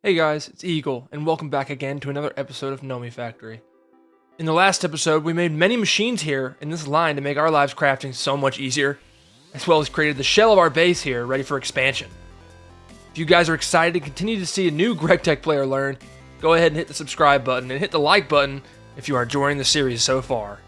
Hey guys, it's Eagle, and welcome back again to another episode of Nomi Factory. In the last episode, we made many machines here in this line to make our lives crafting so much easier, as well as created the shell of our base here ready for expansion. If you guys are excited to continue to see a new GregTech player learn, go ahead and hit the subscribe button and hit the like button if you are enjoying the series so far.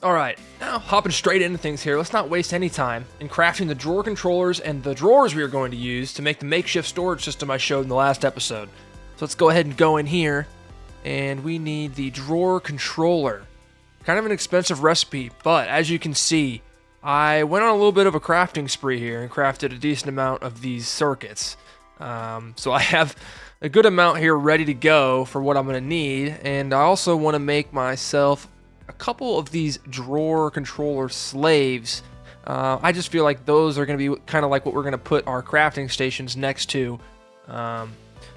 Alright, now hopping straight into things here, let's not waste any time in crafting the drawer controllers and the drawers we are going to use to make the makeshift storage system I showed in the last episode. So let's go ahead and go in here, and we need the drawer controller. Kind of an expensive recipe, but as you can see, I went on a little bit of a crafting spree here and crafted a decent amount of these circuits. So I have a good amount here ready to go for what I'm going to need, and I also want to make myself a couple of these drawer controller slaves. I just feel like those are going to be kind of like what we're going to put our crafting stations next to.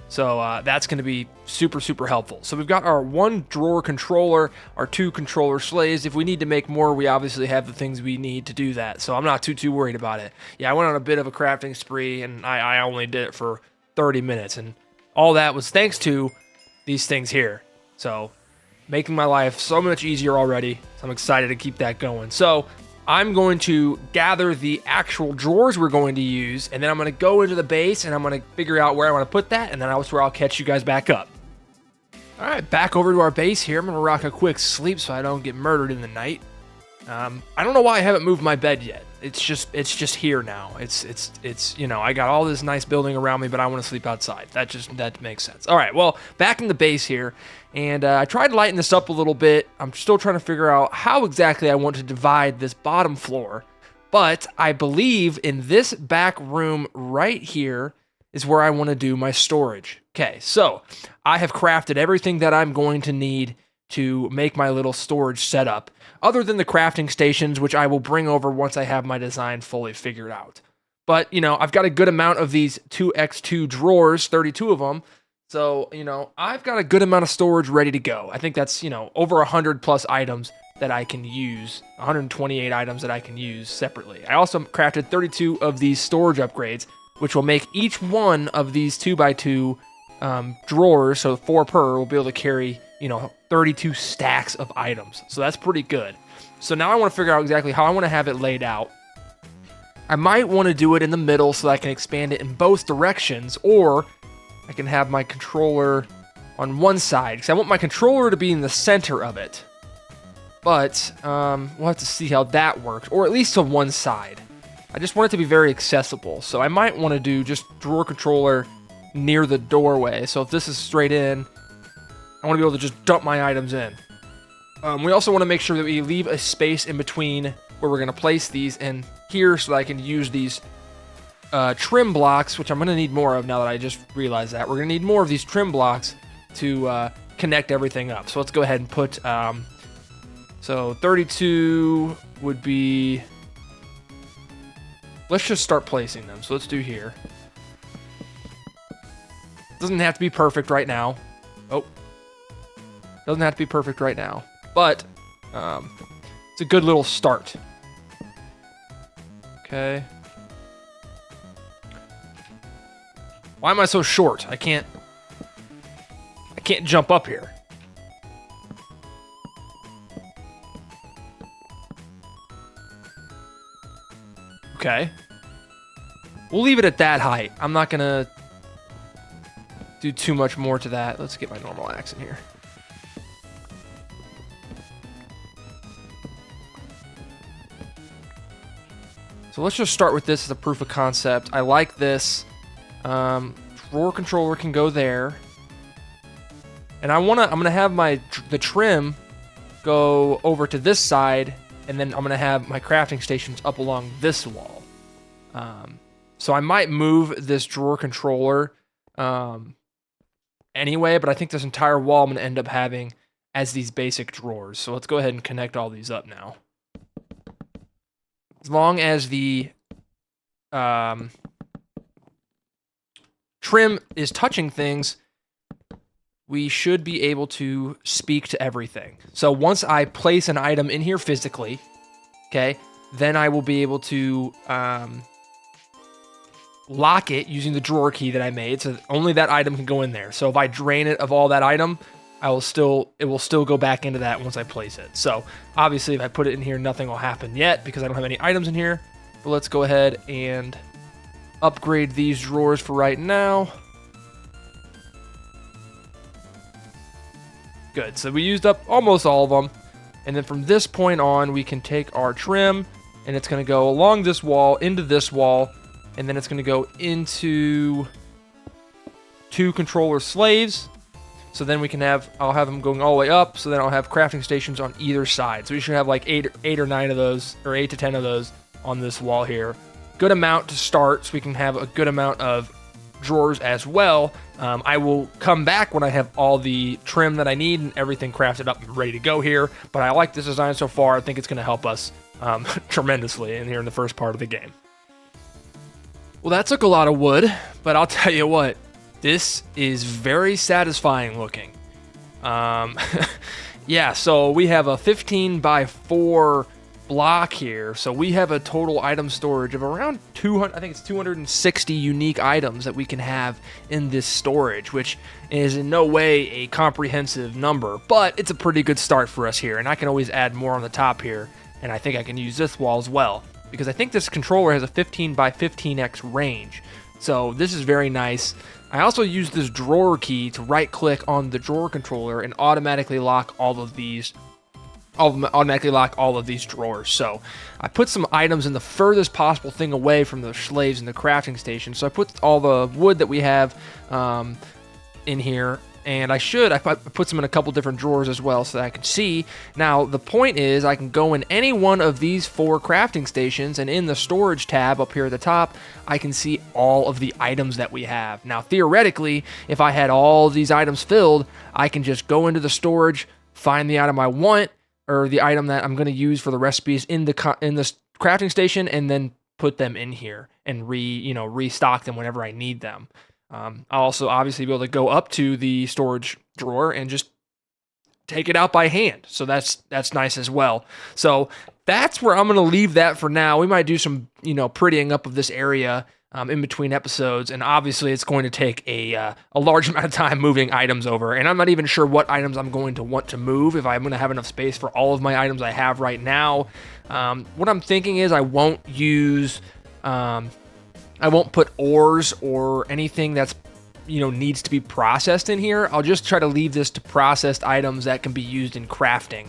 So that's going to be super helpful. So we've got our one drawer controller, our two controller slaves. If we need to make more, we obviously have the things we need to do that. So I'm not too worried about it. Yeah, I went on a bit of a crafting spree, and I only did it for 30 minutes. And all that was thanks to these things here. So making my life so much easier already. So I'm excited to keep that going. So I'm going to gather the actual drawers we're going to use, and then I'm going to go into the base, and I'm going to figure out where I want to put that, and then that's where I'll catch you guys back up. All right, back over to our base here. I'm going to rock a quick sleep so I don't get murdered in the night. I don't know why I haven't moved my bed yet. It's just here now. It's you know, I got all this nice building around me, but I want to sleep outside. That makes sense. All right, well, back in the base here, and I tried to lighten this up a little bit. I'm still trying to figure out how exactly I want to divide this bottom floor, but I believe in this back room right here is where I want to do my storage. Okay, so I have crafted everything that I'm going to need to make my little storage setup, other than the crafting stations, which I will bring over once I have my design fully figured out. But, you know, I've got a good amount of these 2x2 drawers, 32 of them, so, you know, I've got a good amount of storage ready to go. I think that's, you know, over 100 plus items that I can use, 128 items that I can use separately. I also crafted 32 of these storage upgrades, which will make each one of these 2x2 drawers, so 4 per, will be able to carry, you know, 32 stacks of items. So that's pretty good. So now I want to figure out exactly how I want to have it laid out. I might want to do it in the middle so that I can expand it in both directions, or I can have my controller on one side, because I want my controller to be in the center of it. But we'll have to see how that works, or at least to one side. I just want it to be very accessible, so I might want to do just drawer controller near the doorway. So if this is straight in, I want to be able to just dump my items in. We also want to make sure that we leave a space in between where we're going to place these and here so that I can use these trim blocks, which I'm going to need more of now that I just realized that. We're going to need more of these trim blocks to connect everything up. So let's go ahead and put, so 32 would be, let's just start placing them. So let's do here. Doesn't have to be perfect right now. Oh, doesn't have to be perfect right now, but it's a good little start. Okay. Why am I so short? I can't jump up here. Okay. We'll leave it at that height. I'm not gonna do too much more to that. Let's get my normal axe in here. So let's just start with this as a proof of concept. I like this. Drawer controller can go there. And I'm gonna have the trim go over to this side, and then I'm gonna have my crafting stations up along this wall. So I might move this drawer controller anyway, but I think this entire wall I'm gonna end up having as these basic drawers. So let's go ahead and connect all these up now. As long as the trim is touching things, we should be able to speak to everything. So once I place an item in here physically, okay, then I will be able to lock it using the drawer key that I made, so that only that item can go in there. So if I drain it of all that item, it will still go back into that once I place it. So obviously if I put it in here, nothing will happen yet because I don't have any items in here. But let's go ahead and upgrade these drawers for right now. Good, so we used up almost all of them. And then from this point on, we can take our trim, and it's gonna go along this wall, into this wall, and then it's gonna go into 2 controller slaves. So then we can I'll have them going all the way up, so then I'll have crafting stations on either side. So we should have like 8 or 9 of those, or 8 to 10 of those on this wall here. Good amount to start, so we can have a good amount of drawers as well. I will come back when I have all the trim that I need and everything crafted up and ready to go here. But I like this design so far. I think it's going to help us tremendously in here in the first part of the game. Well, that took a lot of wood, but I'll tell you what, this is very satisfying looking. Yeah, so we have a 15 by 4 block here. So we have a total item storage of around 200, I think it's 260 unique items that we can have in this storage, which is in no way a comprehensive number, but it's a pretty good start for us here. And I can always add more on the top here. And I think I can use this wall as well, because I think this controller has a 15 by 15x range. So this is very nice. I also use this drawer key to right click on the drawer controller and automatically lock all of these drawers. So I put some items in the furthest possible thing away from the slaves in the crafting station. So I put all the wood that we have in here, and I put some in a couple different drawers as well so that I can see. Now the point is I can go in any one of these 4 crafting stations, and in the storage tab up here at the top I can see all of the items that we have. Now theoretically, if I had all these items filled, I can just go into the storage, find the item I want, or the item that I'm going to use for the recipes in the crafting station, and then put them in here and restock them whenever I need them. I'll also obviously be able to go up to the storage drawer and just take it out by hand. So that's nice as well. So that's where I'm going to leave that for now. We might do some, prettying up of this area in between episodes, and obviously it's going to take a large amount of time moving items over, and I'm not even sure what items I'm going to want to move, if I'm going to have enough space for all of my items I have right now. What I'm thinking is I won't put ores or anything that's needs to be processed in here. I'll just try to leave this to processed items that can be used in crafting.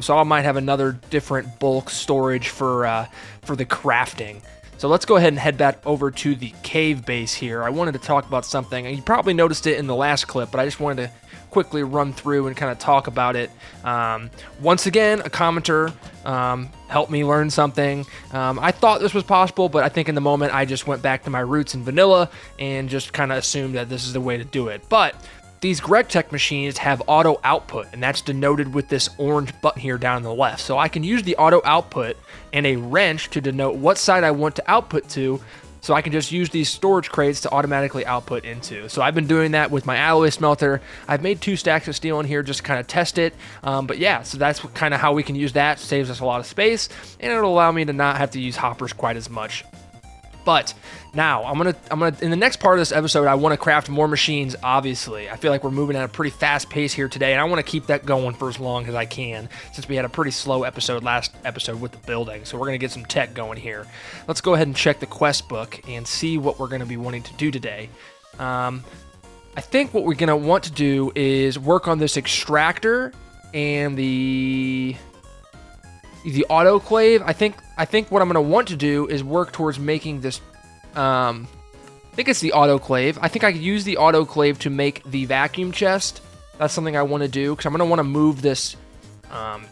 So I might have another different bulk storage for the crafting. So let's go ahead and head back over to the cave base here. I wanted to talk about something, and you probably noticed it in the last clip, but I just wanted to quickly run through and kind of talk about it. Once again, a commenter helped me learn something. I thought this was possible, but I think in the moment I just went back to my roots in vanilla and just kind of assumed that this is the way to do it. But these GregTech machines have auto output, and that's denoted with this orange button here down on the left. So I can use the auto output and a wrench to denote what side I want to output to, so I can just use these storage crates to automatically output into. So I've been doing that with my alloy smelter. I've made 2 stacks of steel in here just to kind of test it. But yeah, so that's kind of how we can use that. Saves us a lot of space, and it'll allow me to not have to use hoppers quite as much. But now I'm gonna in the next part of this episode, I want to craft more machines. Obviously, I feel like we're moving at a pretty fast pace here today, and I want to keep that going for as long as I can, since we had a pretty slow last episode with the building. So we're gonna get some tech going here. Let's go ahead and check the quest book and see what we're gonna be wanting to do today. I think what we're gonna want to do is work on this extractor and the autoclave. I think what I'm going to want to do is work towards making this, I think it's the autoclave. I think I could use the autoclave to make the vacuum chest. That's something I want to do, because I'm going to want to move this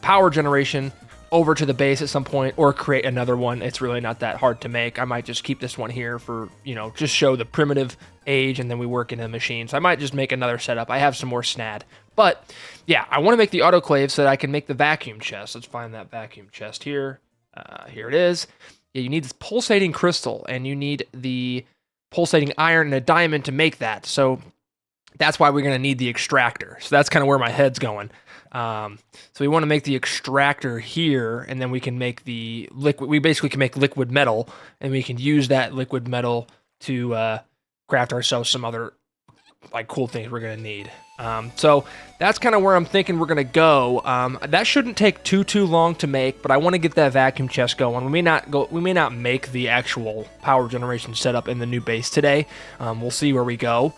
power generation over to the base at some point, or create another one. It's really not that hard to make. I might just keep this one here for, just show the primitive age, and then we work in the machine. So I might just make another setup. I have some more SNAD. But yeah, I want to make the autoclave so that I can make the vacuum chest. Let's find that vacuum chest here. Here it is. Yeah, you need this pulsating crystal, and you need the pulsating iron and a diamond to make that. So that's why we're going to need the extractor. So that's kind of where my head's going. So we want to make the extractor here, and then we can make the liquid. We basically can make liquid metal, and we can use that liquid metal to craft ourselves some other like cool things we're gonna need. So that's kind of where I'm thinking we're gonna go. That shouldn't take too long to make, but I want to get that vacuum chest going. We may not make the actual power generation setup in the new base today. We'll see where we go.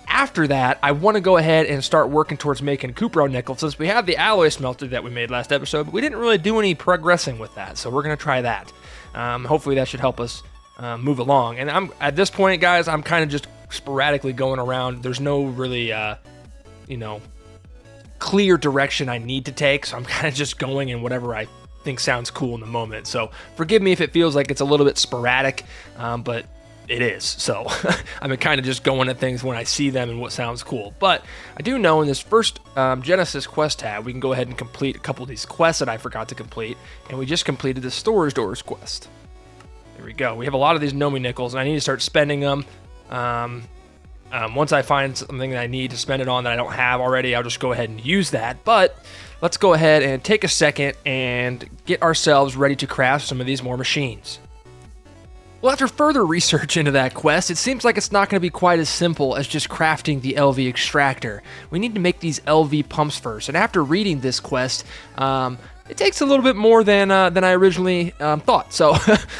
After that, I want to go ahead and start working towards making Cupro nickel, since we have the alloy smelter that we made last episode, but we didn't really do any progressing with that, so we're gonna try that. Hopefully that should help us move along. And I'm at this point, guys, I'm kind of just sporadically going around. There's no really clear direction I need to take, so I'm kind of just going in whatever I think sounds cool in the moment. So forgive me if it feels like it's a little bit sporadic, but it is. So I'm kind of just going at things when I see them and what sounds cool. But I do know in this first Genesis quest tab, we can go ahead and complete a couple of these quests that I forgot to complete, and we just completed the storage doors quest. There we go. We have a lot of these Nomi nickels, and I need to start spending them. Once I find something that I need to spend it on that I don't have already, I'll just go ahead and use that. But let's go ahead and take a second and get ourselves ready to craft some of these more machines. Well, after further research into that quest, it seems like it's not going to be quite as simple as just crafting the LV extractor. We need to make these LV pumps first, and after reading this quest, it takes a little bit more than I originally thought. So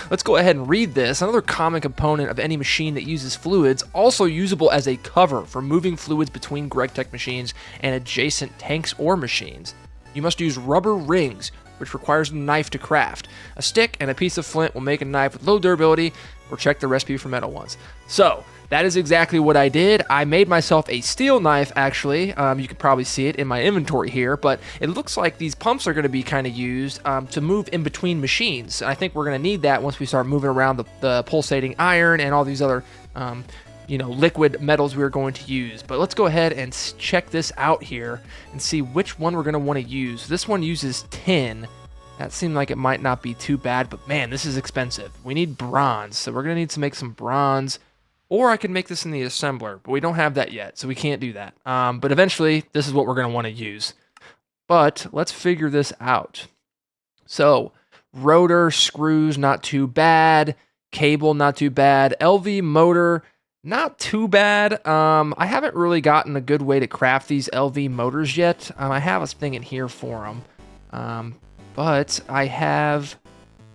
let's go ahead and read this. Another common component of any machine that uses fluids, also usable as a cover for moving fluids between GregTech machines and adjacent tanks or machines. You must use rubber rings, which requires a knife to craft. A stick and a piece of flint will make a knife with low durability, or check the recipe for metal ones. So that is exactly what I did. I made myself a steel knife, actually. You can probably see it in my inventory here, but it looks like these pumps are going to be kind of used to move in between machines. I think we're going to need that once we start moving around the pulsating iron and all these other liquid metals we're going to use. But let's go ahead and check this out here and see which one we're going to want to use. This one uses tin. That seemed like it might not be too bad, but man, this is expensive. We need bronze, so we're going to need to make some bronze. Or I could make this in the assembler, but we don't have that yet, so we can't do that. But eventually, this is what we're going to want to use. But let's figure this out. So, rotor, screws, not too bad. Cable, not too bad. LV motor, not too bad. I haven't really gotten a good way to craft these LV motors yet. I have a thing in here for them. But I have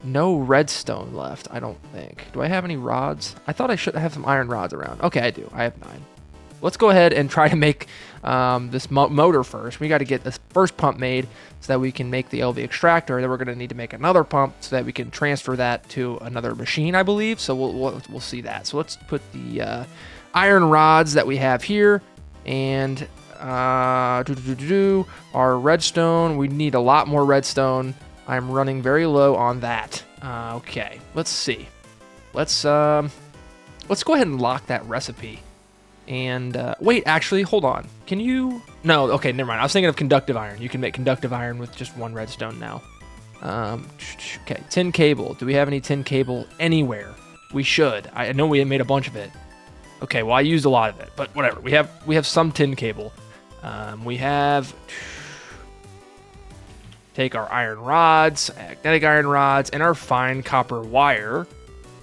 no redstone left, I don't think. Do I have any rods? I thought I should have some iron rods around. Okay, I do. I have 9. Let's go ahead and try to make this motor first. We got to get this first pump made so that we can make the LV extractor. Then we're going to need to make another pump so that we can transfer that to another machine, I believe. So we'll see that. So let's put the iron rods that we have here, and our redstone. We need a lot more redstone. I'm running very low on that. Okay, let's see. Let's go ahead and lock that recipe. And wait, actually, hold on. Can you? No, okay, never mind. I was thinking of conductive iron. You can make conductive iron with just 1 redstone now. Okay, tin cable. Do we have any tin cable anywhere? We should. I know we made a bunch of it. Okay, well, I used a lot of it, but whatever. We have some tin cable. We have. Take our iron rods, magnetic iron rods, and our fine copper wire,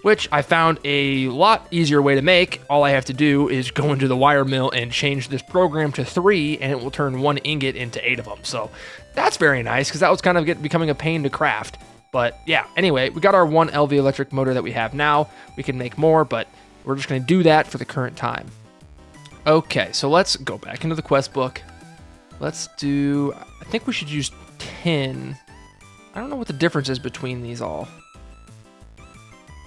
which I found a lot easier way to make. All I have to do is go into the wire mill and change this program to 3, and it will turn 1 ingot into 8 of them. So that's very nice, because that was kind of becoming a pain to craft. But yeah, anyway, we got our 1 LV electric motor that we have now. We can make more, but we're just going to do that for the current time. Okay, so let's go back into the quest book. Let's do, I think we should use tin. I don't know what the difference is between these all.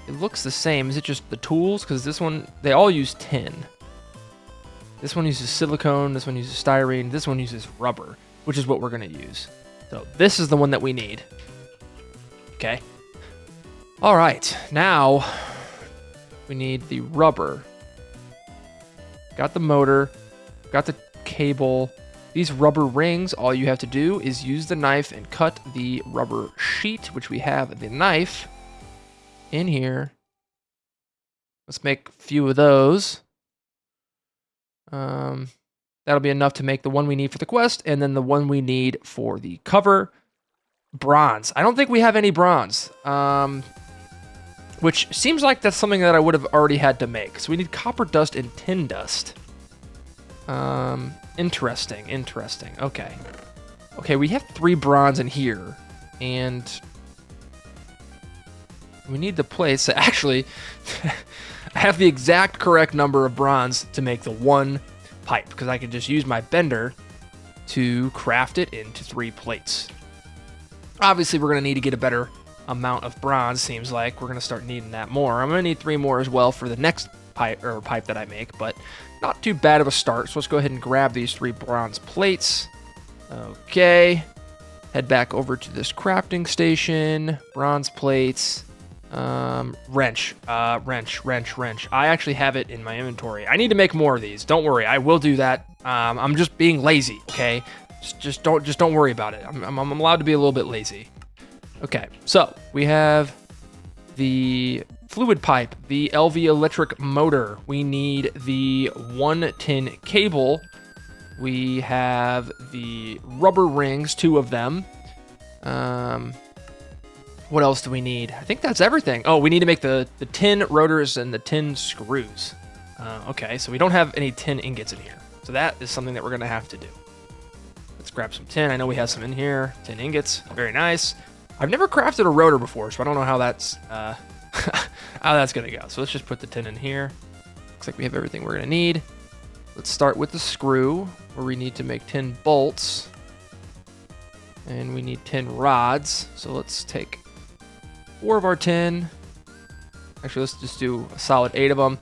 It looks the same. Is it just the tools? Because this one, they all use tin. This one uses silicone, this one uses styrene, this one uses rubber, which is what we're going to use. So this is the one that we need. Okay. All right, now we need the rubber. Got the motor, got the cable. These rubber rings, all you have to do is use the knife and cut the rubber sheet, which we have the knife in here. Let's make a few of those. That'll be enough to make the one we need for the quest, and then the one we need for the cover. Bronze. I don't think we have any bronze. which seems like that's something that I would have already had to make. So we need copper dust and tin dust. Interesting. Okay. Okay, we have 3 bronze in here, and we need the plates. Actually, I have the exact correct number of bronze to make the 1 pipe, because I can just use my bender to craft it into 3 plates. Obviously, we're going to need to get a better amount of bronze. Seems like we're going to start needing that more. I'm going to need 3 more as well for the next pipe that I make, but not too bad of a start. So let's go ahead and grab these 3 bronze plates. Okay, head back over to this crafting station. Bronze plates. Wrench. I actually have it in my inventory. I need to make more of these. Don't worry, I will do that. I'm just being lazy, okay? Just don't worry about it. I'm allowed to be a little bit lazy. Okay, so we have the fluid pipe, the LV electric motor. We need the 1 tin cable. We have the rubber rings, 2 of them. What else do we need? I think that's everything. Oh, we need to make the tin rotors and the tin screws. Okay, so we don't have any tin ingots in here. So that is something that we're going to have to do. Let's grab some tin. I know we have some in here. Tin ingots. Very nice. I've never crafted a rotor before, so I don't know how that's going to go. So let's just put the tin in here. Looks like we have everything we're going to need. Let's start with the screw, where we need to make 10 bolts. And we need 10 rods. So let's take 4 of our 10. Actually, let's just do a solid 8 of them.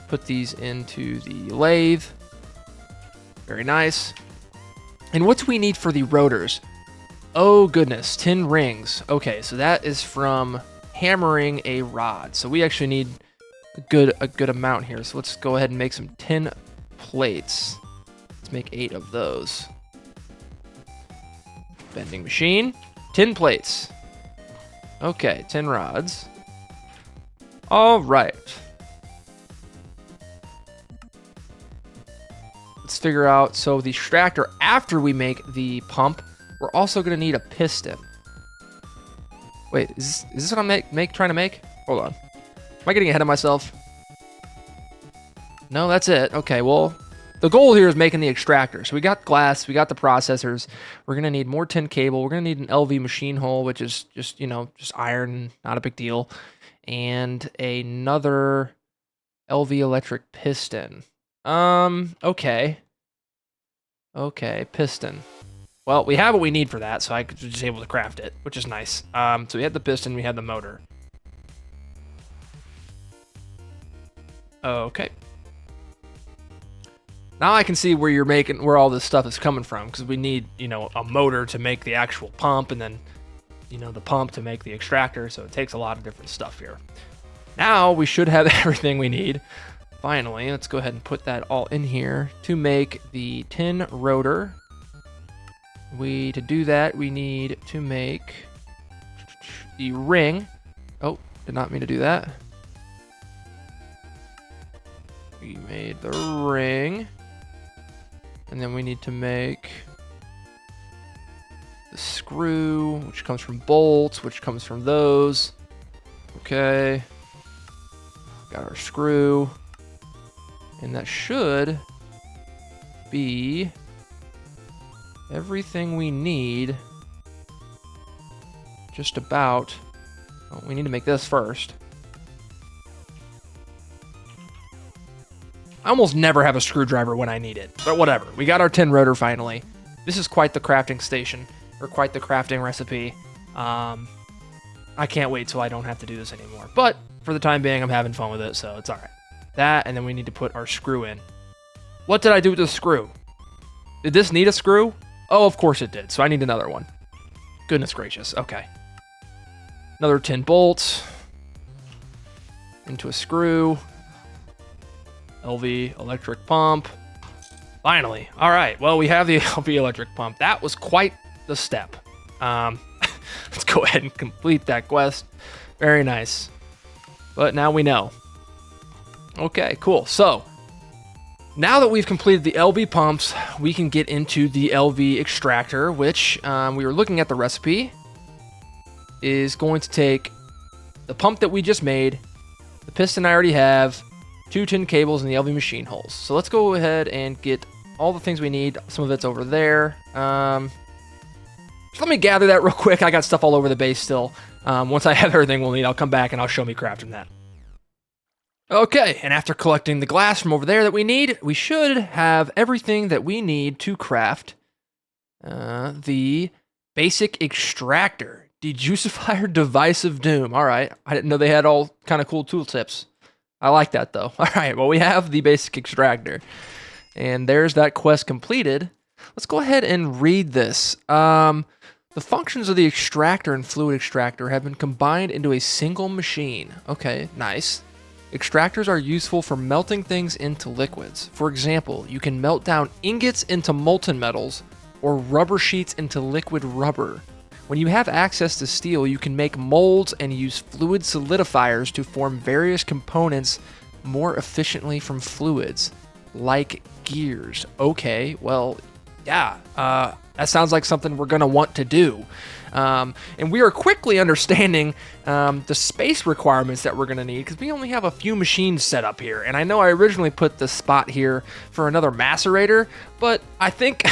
Put these into the lathe. Very nice. And what do we need for the rotors? Oh goodness, 10 rings. Okay, so that is from hammering a rod. So we actually need a good amount here. So let's go ahead and make some 10 plates. Let's make 8 of those. Bending machine. 10 plates. Okay, 10 rods. All right. Let's figure out, so the extractor, after we make the pump, we're also going to need a piston. Wait, is this what I'm trying to make? Hold on. Am I getting ahead of myself? No, that's it. Okay, well, the goal here is making the extractor. So we got glass, we got the processors. We're going to need more tin cable. We're going to need an LV machine hole, which is just, just iron, not a big deal. And another LV electric piston. Okay. Okay, piston. Well, we have what we need for that, so I was just able to craft it, which is nice. So we had the piston, we had the motor. Okay. Now I can see where all this stuff is coming from, because we need, a motor to make the actual pump, and then, the pump to make the extractor, so it takes a lot of different stuff here. Now we should have everything we need. Finally, let's go ahead and put that all in here to make the tin rotor. To do that, we need to make the ring. Oh, did not mean to do that. We made the ring. And then we need to make the screw, which comes from bolts, which comes from those. Okay. Got our screw. And that should be everything we need. Just about. Oh, we need to make this first. I almost never have a screwdriver when I need it, but whatever. We got our tin rotor finally. This is quite the crafting station, or quite the crafting recipe. I can't wait till I don't have to do this anymore. But for the time being, I'm having fun with it, so it's all right. That, and then we need to put our screw in. What did I do with the screw? Did this need a screw? Oh, of course it did. So I need another one. Goodness gracious. Okay. Another 10 bolts. Into a screw. LV electric pump. Finally. All right. Well, we have the LV electric pump. That was quite the step. Let's go ahead and complete that quest. Very nice. But now we know. Okay, cool. So now that we've completed the LV pumps, we can get into the LV extractor, which we were looking at the recipe, is going to take the pump that we just made, The piston I already have. 2 tin cables and the LV machine holes. So let's go ahead and get all the things we need. Some of it's over there. Just let me gather that real quick. I got stuff all over the base still. Once I have everything we'll need, I'll come back and I'll show me crafting that. Okay, and after collecting the glass from over there that we need, we should have everything that we need to craft the basic extractor. Dejuicifier device of doom. All right, I didn't know they had all kind of cool tool tips. I like that though. All right, well we have the basic extractor. And there's that quest completed. Let's go ahead and read this. The functions of the extractor and fluid extractor have been combined into a single machine. Okay, nice. Extractors are useful for melting things into liquids. For example, you can melt down ingots into molten metals or rubber sheets into liquid rubber. When you have access to steel, you can make molds and use fluid solidifiers to form various components more efficiently from fluids, like gears. Okay, well, yeah, that sounds like something we're going to want to do. And we are quickly understanding the space requirements that we're going to need because we only have a few machines set up here. And I know I originally put the spot here for another macerator, but I think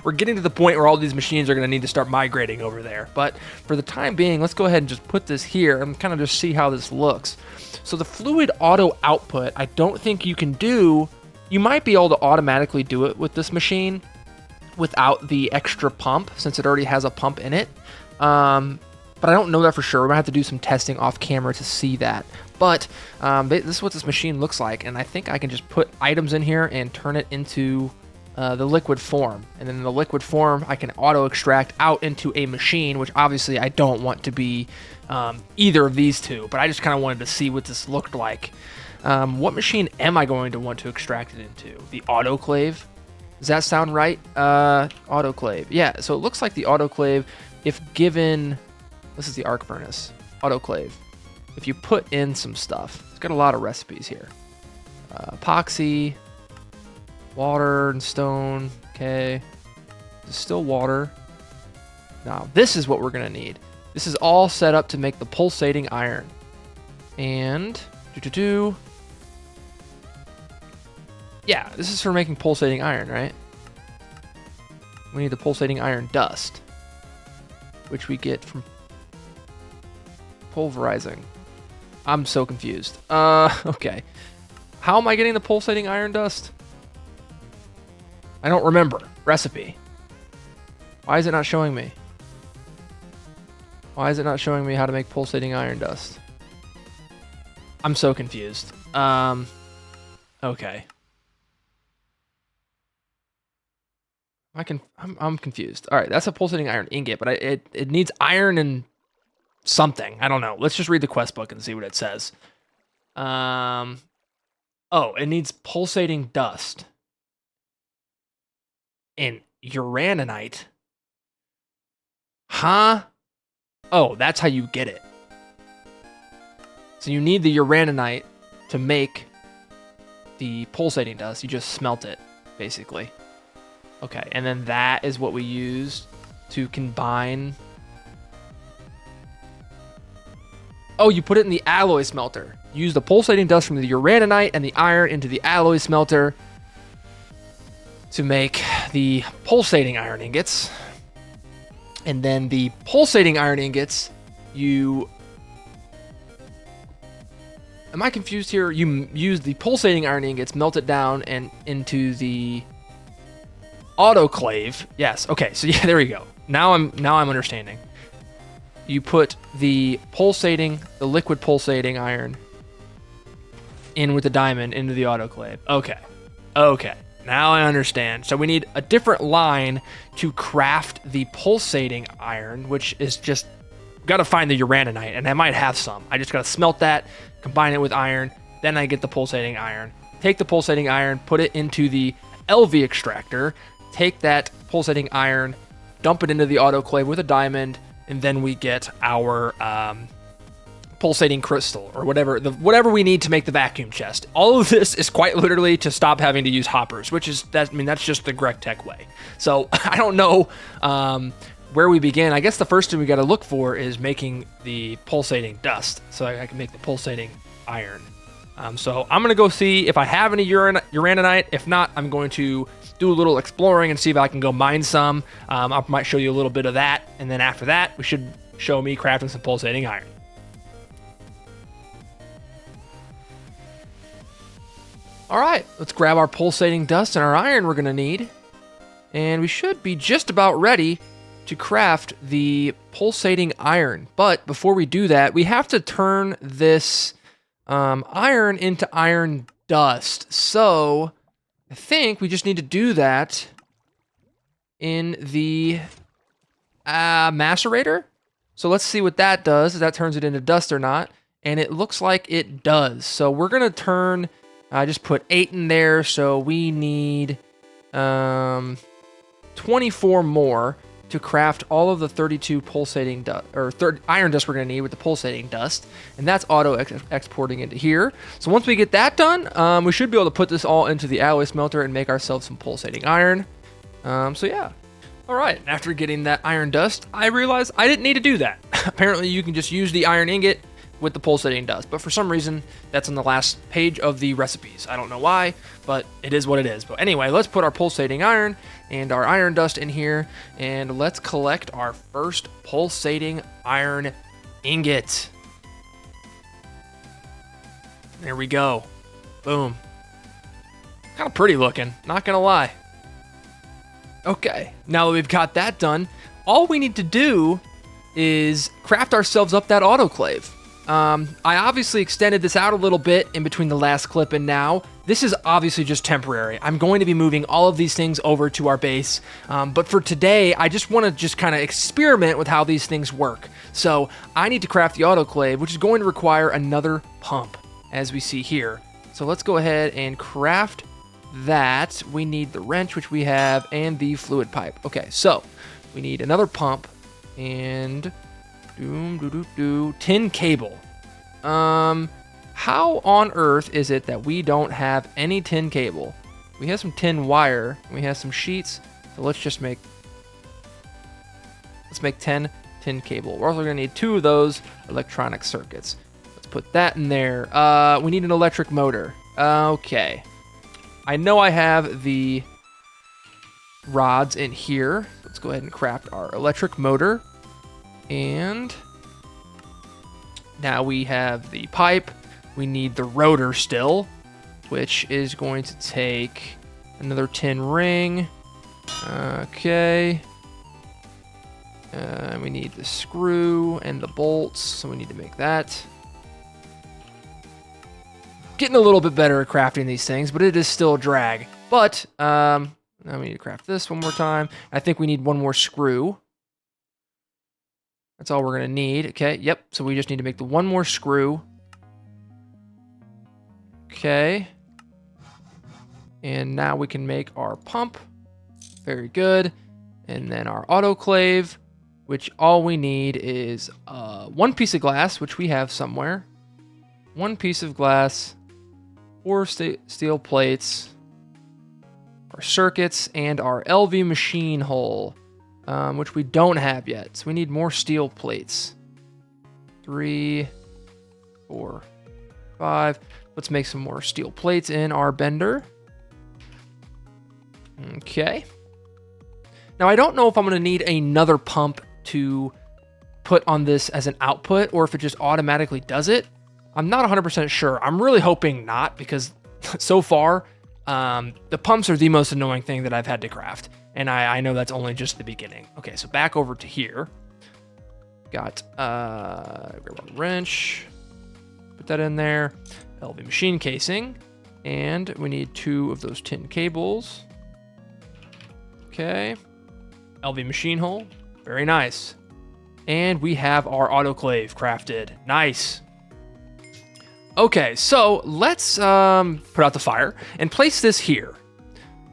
we're getting to the point where all these machines are going to need to start migrating over there. But for the time being, let's go ahead and just put this here and kind of just see how this looks. So the fluid auto output, I don't think you can do. You might be able to automatically do it with this machine without the extra pump, since it already has a pump in it. But I don't know that for sure. We're gonna have to do some testing off camera to see that. But this is what this machine looks like, and I think I can just put items in here and turn it into the liquid form. And then in the liquid form, I can auto extract out into a machine, which obviously I don't want to be either of these two, but I just kind of wanted to see what this looked like. What machine am I going to want to extract it into? The autoclave? Does that sound right? Autoclave. Yeah, so it looks like the autoclave, if given... This is the arc furnace. Autoclave. If you put in some stuff, it's got a lot of recipes here. Epoxy, water and stone. Okay. Still water. Now, this is what we're going to need. This is all set up to make the pulsating iron. And... Yeah, this is for making pulsating iron, right? We need the pulsating iron dust, which we get from pulverizing. I'm so confused. Okay. How am I getting the pulsating iron dust? I don't remember. Recipe. Why is it not showing me? Why is it not showing me how to make pulsating iron dust? I'm so confused. Okay. I'm confused. All right, that's a pulsating iron ingot, but it needs iron and something. I don't know. Let's just read the quest book and see what it says. Oh, it needs pulsating dust and uraninite. Huh? Oh, that's how you get it. So you need the uraninite to make the pulsating dust. You just smelt it, basically. Okay, and then that is what we use to combine. Oh, you put it in the alloy smelter. Use the pulsating dust from the uraninite and the iron into the alloy smelter to make the pulsating iron ingots. And then the pulsating iron ingots, you... Am I confused here? You use the pulsating iron ingots, melt it down and into the autoclave. Yes. Okay. So yeah, there we go. Now I'm understanding. You put the liquid pulsating iron in with the diamond into the autoclave. Okay. Okay. Now I understand. So we need a different line to craft the pulsating iron, which is just got to find the uraninite, and I might have some. I just got to smelt that, combine it with iron, then I get the pulsating iron. Take the pulsating iron, put it into the LV extractor, take that pulsating iron, dump it into the autoclave with a diamond, and then we get our pulsating crystal or whatever we need to make the vacuum chest. All of this is quite literally to stop having to use hoppers, which is that's just the GregTech way. So I don't know where we begin. I guess the first thing we got to look for is making the pulsating dust, so I can make the pulsating iron. So I'm going to go see if I have any uraninite. If not, I'm going to do a little exploring and see if I can go mine some. I might show you a little bit of that. And then after that, we should show me crafting some pulsating iron. All right, let's grab our pulsating dust and our iron we're going to need. And we should be just about ready to craft the pulsating iron. But before we do that, we have to turn this iron into iron dust. So I think we just need to do that in the macerator. So let's see what that does, if that turns it into dust or not. And it looks like it does. So we're going to turn, I just put 8 in there. So we need 24 more to craft all of the 32 pulsating dust, or iron dust we're going to need with the pulsating dust. And that's auto exporting into here. So once we get that done, we should be able to put this all into the alloy smelter and make ourselves some pulsating iron. So yeah. All right, after getting that iron dust, I realized I didn't need to do that. Apparently you can just use the iron ingot with the pulsating dust, but for some reason that's on the last page of the recipes. I don't know why, but it is what it is. But anyway, let's put our pulsating iron and our iron dust in here, and let's collect our first pulsating iron ingot. There we go. Boom. Kind of pretty looking, not gonna lie. Okay, now that we've got that done, all we need to do is craft ourselves up that autoclave. I obviously extended this out a little bit in between the last clip and now. This is obviously just temporary. I'm going to be moving all of these things over to our base. But for today, I just want to just kind of experiment with how these things work. So I need to craft the autoclave, which is going to require another pump, as we see here. So let's go ahead and craft that. We need the wrench, which we have, and the fluid pipe. Okay, so we need another pump and tin cable. How on earth is it that we don't have any tin cable? We have some tin wire, we have some sheets, so let's make 10 tin cable. We're also gonna need 2 of those electronic circuits. Let's put that in there. We need an electric motor. Okay. I know I have the rods in here. Let's go ahead and craft our electric motor. And now we have the pipe. We need the rotor still, which is going to take another tin ring. Okay. We need the screw and the bolts, so we need to make that. Getting a little bit better at crafting these things, but it is still a drag. But now we need to craft this one more time. I think we need one more screw. That's all we're gonna need. Okay, yep. So we just need to make the one more screw. Okay. And now we can make our pump. Very good. And then our autoclave, which all we need is 1 piece of glass, which we have somewhere. 1 piece of glass, 4 steel plates, our circuits, and our LV machine hole, which we don't have yet. So we need more steel plates. 3, 4, 5. Let's make some more steel plates in our bender. Okay. Now, I don't know if I'm going to need another pump to put on this as an output, or if it just automatically does it. I'm not 100% sure. I'm really hoping not, because so far, the pumps are the most annoying thing that I've had to craft. And I know that's only just the beginning. Okay, so back over to here. Got grab a wrench. Put that in there. LV machine casing. And we need 2 of those tin cables. Okay. LV machine hole. Very nice. And we have our autoclave crafted. Nice. Okay, so let's put out the fire and place this here.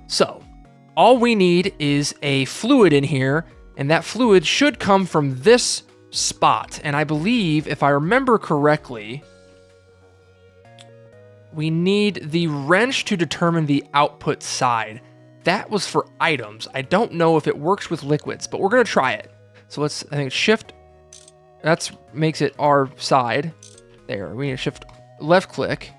So all we need is a fluid in here, and that fluid should come from this spot. And I believe, if I remember correctly, we need the wrench to determine the output side. That was for items. I don't know if it works with liquids, but we're gonna try it. So I think shift, that makes it our side. There, we need to shift left click,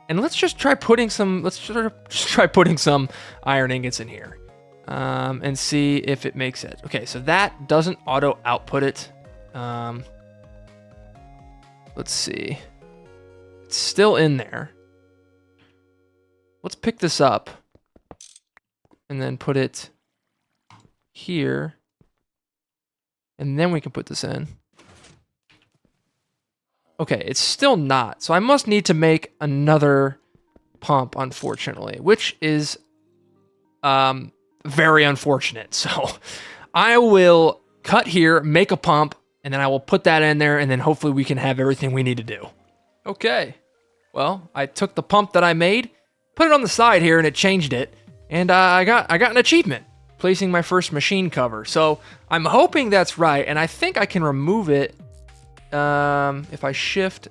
and let's just try putting some. Let's just try putting some iron ingots in here, and see if it makes it. Okay, so that doesn't auto output it. Let's see. It's still in there. Let's pick this up and then put it here, and then we can put this in. Okay, it's still not. So I must need to make another pump, unfortunately, which is very unfortunate. So I will cut here, make a pump, and then I will put that in there, and then hopefully we can have everything we need to do. Okay, well, I took the pump that I made, put it on the side here, and it changed it, and I got an achievement, placing my first machine cover. So I'm hoping that's right, and I think I can remove it. If I shift,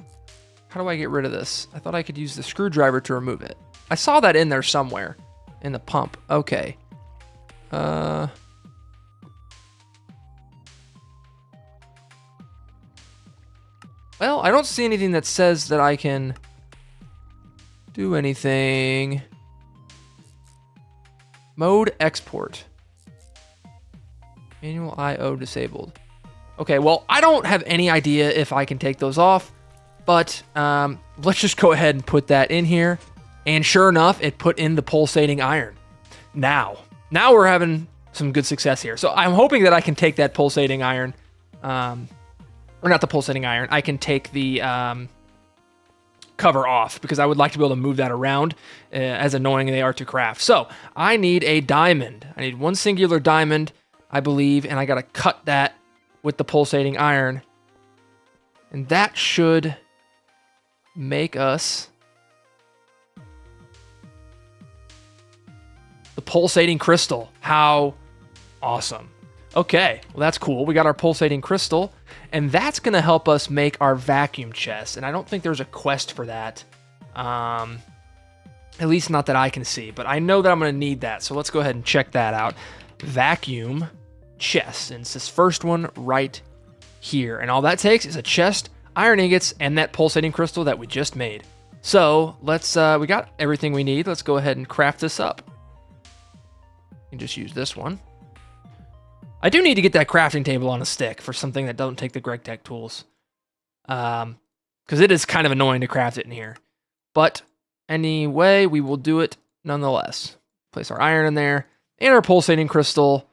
how do I get rid of this? I thought I could use the screwdriver to remove it. I saw that in there somewhere in the pump. Okay. Well, I don't see anything that says that I can do anything. Mode export. Manual IO disabled. Okay, well, I don't have any idea if I can take those off, but let's just go ahead and put that in here. And sure enough, it put in the pulsating iron. Now we're having some good success here. So I'm hoping that I can take that pulsating iron, or not the pulsating iron. I can take the cover off, because I would like to be able to move that around, as annoying they are to craft. So I need a diamond. I need one singular diamond, I believe, and I got to cut that with the pulsating iron, and that should make us the pulsating crystal. How awesome. Okay, well, that's cool. We got our pulsating crystal, and that's gonna help us make our vacuum chest, and I don't think there's a quest for that, at least not that I can see, but I know that I'm gonna need that, so let's go ahead and check that out. Vacuum chest, and it's this first one right here, and all that takes is a chest, iron ingots, and that pulsating crystal that we just made. So let's we got everything we need. Let's go ahead and craft this up. You can just use this one. I do need to get that crafting table on a stick for something that doesn't take the GregTech tools, because it is kind of annoying to craft it in here, but anyway, we will do it nonetheless. Place our iron in there and our pulsating crystal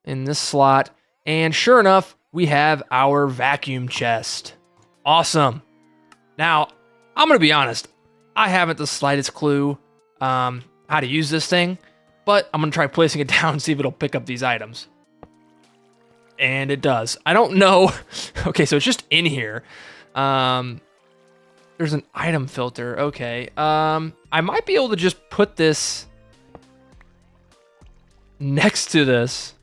in this slot, and sure enough, we have our vacuum chest. Awesome. Now, I'm gonna be honest, I haven't the slightest clue how to use this thing, but I'm gonna try placing it down and see if it'll pick up these items. And it does. I don't know. Okay, so it's just in here. There's an item filter. Okay. I might be able to just put this next to this,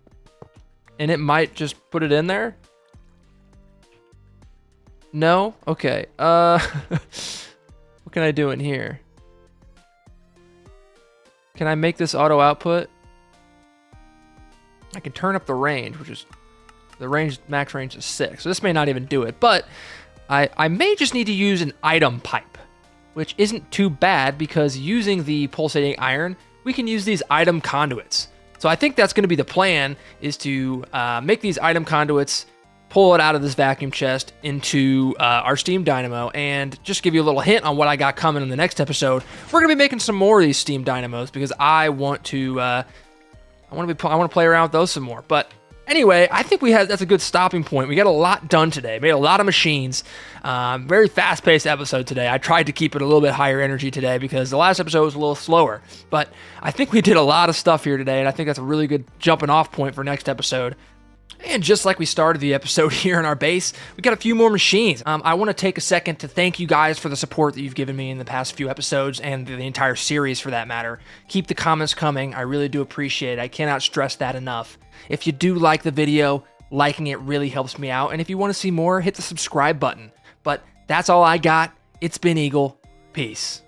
and it might just put it in there. No? Okay. What can I do in here? Can I make this auto output? I can turn up the range, which is the range, max range is 6. So this may not even do it, but I may just need to use an item pipe, which isn't too bad, because using the pulsating iron, we can use these item conduits. So I think that's going to be the plan, is to make these item conduits, pull it out of this vacuum chest into our steam dynamo, and just give you a little hint on what I got coming in the next episode. We're going to be making some more of these steam dynamos, because I want to play around with those some more. But anyway, I think that's a good stopping point. We got a lot done today, made a lot of machines. Very fast-paced episode today. I tried to keep it a little bit higher energy today, because the last episode was a little slower. But I think we did a lot of stuff here today, and I think that's a really good jumping off point for next episode. And just like we started the episode here in our base, we got a few more machines. I want to take a second to thank you guys for the support that you've given me in the past few episodes, and the entire series for that matter. Keep the comments coming. I really do appreciate it. I cannot stress that enough. If you do like the video, liking it really helps me out. And if you want to see more, hit the subscribe button. But that's all I got. It's been Eagle. Peace.